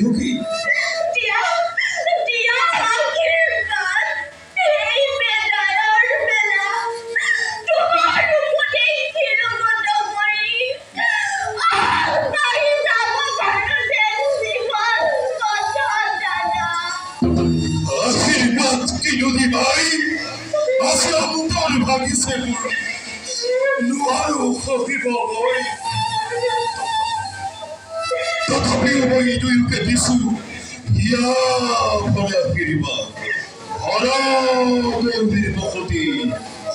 ঢুকি আশীৰ্বাদ কি যদি ভাই আসে অন্তৰ ভাগিছে মোৰ নোৱাৰো সহিব মই তথাপিও মই দুয়োকে দিছো হিয়া ভৰা আশীৰ্বাদ দেৱীৰ বসতি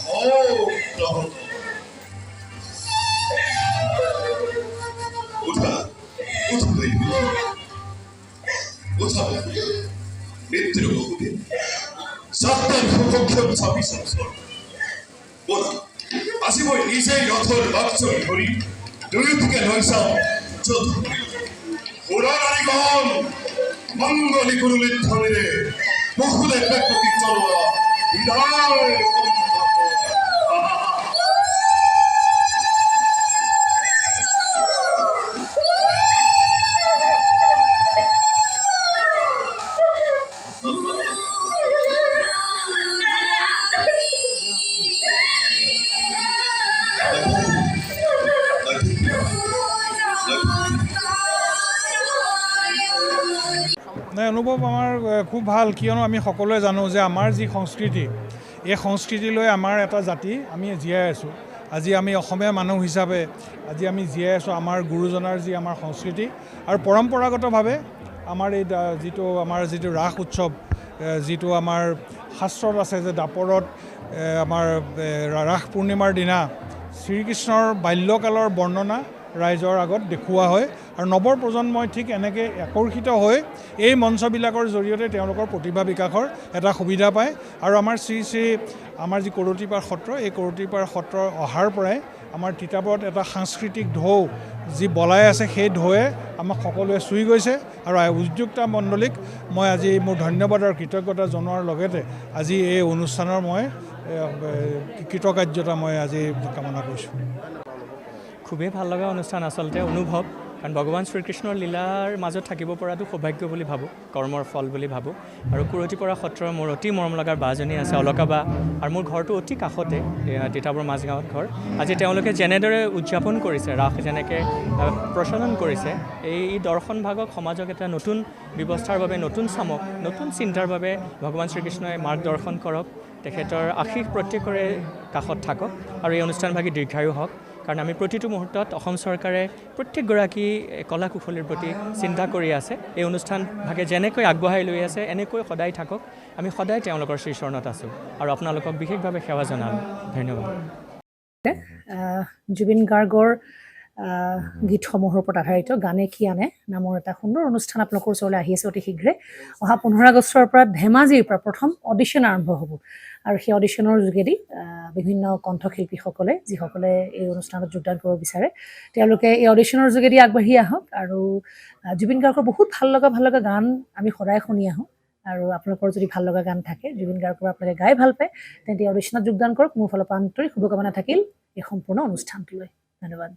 হওক তহঁত উঠা উঠা দেৱী উঠা মৃত্যুৰ বহুদিন সাতটাৰ সুপক্ষম ২৬ বছৰ বলা আজি মই নিজেই ৰথৰ বাকচৰি ধৰি দুয়োকে লৈ চাওঁ য'ত ঘোঁৰা নাৰীগণ মংগলী গুৰুলিত ধৰিৰে বহুলে পেটপতি চলোৱা বিদায় নাই অনুভৱ আমাৰ খুব ভাল কিয়নো আমি সকলোৱে জানো যে আমাৰ যি সংস্কৃতি এই সংস্কৃতিলৈ আমাৰ এটা জাতি আমি জীয়াই আছোঁ আজি আমি অসমীয়া মানুহ হিচাপে আজি আমি জীয়াই আছোঁ আমাৰ গুৰুজনাৰ যি আমাৰ সংস্কৃতি আৰু পৰম্পৰাগতভাৱে আমাৰ এই যিটো ৰাস উৎসৱ যিটো আমাৰ শাস্ত্ৰত আছে যে দাপৰত আমাৰ ৰাস পূৰ্ণিমাৰ দিনা শ্ৰীকৃষ্ণৰ বাল্যকালৰ বৰ্ণনা ৰাইজৰ আগত দেখুওৱা হয় আৰু নৱ প্ৰজন্মই ঠিক এনেকৈ আকৰ্ষিত হৈ এই মঞ্চবিলাকৰ জৰিয়তে তেওঁলোকৰ প্ৰতিভা বিকাশৰ এটা সুবিধা পায় আৰু আমাৰ আমাৰ যি কৰতিপাৰ সত্ৰ এই কৰতিপাৰ সত্ৰ অহাৰ পৰাই আমাৰ তিতাবৰত এটা সাংস্কৃতিক ঢৌ যি বলাই আছে সেই ঢৌৱে আমাক সকলোৱে চুই গৈছে আৰু উদ্যোক্তা মণ্ডলীক মই আজি মোৰ ধন্যবাদ আৰু কৃতজ্ঞতা জনোৱাৰ লগতে আজি এই অনুষ্ঠানৰ মই কৃতকাৰ্যতা মই আজি কামনা কৰিছোঁ। খুবেই ভাল লগা অনুষ্ঠান আচলতে অনুভৱ কাৰণ ভগৱান শ্ৰীকৃষ্ণৰ লীলাৰ মাজত থাকিব পৰাটো সৌভাগ্য বুলি ভাবোঁ কৰ্মৰ ফল বুলি ভাবোঁ আৰু কুৰতিপৰা সত্ৰৰ মোৰ অতি মৰম লগাৰ বাজনী আছে অলকা বা আৰু মোৰ ঘৰটো অতি কাষতে তিতাবৰ মাজগাঁৱত ঘৰ আজি তেওঁলোকে যেনেদৰে উদযাপন কৰিছে ৰাস যেনেকৈ প্ৰচলন কৰিছে এই দৰ্শন ভাগক সমাজক এটা নতুন ব্যৱস্থাৰ বাবে নতুন চামক নতুন চিন্তাৰ বাবে ভগৱান শ্ৰীকৃষ্ণই মাৰ্গদৰ্শন কৰক তেখেতৰ আশীষ প্ৰত্যেকৰে কাষত থাকক আৰু এই অনুষ্ঠানভাগী দীৰ্ঘায়ু হওক কাৰণ আমি প্ৰতিটো মুহূৰ্তত অসম চৰকাৰে প্ৰত্যেকগৰাকী কলা কুশলীৰ প্ৰতি চিন্তা কৰি আছে এই অনুষ্ঠানভাগে যেনেকৈ আগবঢ়াই লৈ আছে এনেকৈ সদায় থাকক আমি সদায় তেওঁলোকৰ শ্ৰীচৰণত আছোঁ আৰু আপোনালোকক বিশেষভাৱে সেৱা জনালোঁ ধন্যবাদ। জুবিন গাৰ্গৰ গীতসমূহৰ ওপৰত আধাৰিত গানে কি আনে নামৰ এটা সুন্দৰ অনুষ্ঠান আপোনালোকৰ ওচৰলৈ আহি আছে অতি শীঘ্ৰে অহা 15 আগষ্টৰ পৰা ধেমাজিৰ পৰা প্ৰথম অডিশ্যন আৰম্ভ হ'ব আৰু সেই অডিশ্যনৰ যোগেদি বিভিন্ন কণ্ঠশিল্পীসকলে যিসকলে এই অনুষ্ঠানত যোগদান কৰিব বিচাৰে তেওঁলোকে এই অডিশ্যনৰ যোগেদি আগবাঢ়ি আহক আৰু জুবিন গাৰ্গৰ বহুত ভাল লগা গান আমি সদায় শুনি আহোঁ আৰু আপোনালোকৰ যদি ভাল লগা গান থাকে জুবিন গাৰ্গৰ আপোনালোকে গাই ভাল পায় তেন্তে অডিশ্যনত যোগদান কৰক মোৰ ফালৰ পৰা আন্তৰিক শুভকামনা থাকিল এই সম্পূৰ্ণ অনুষ্ঠানটোলৈ ধন্যবাদ।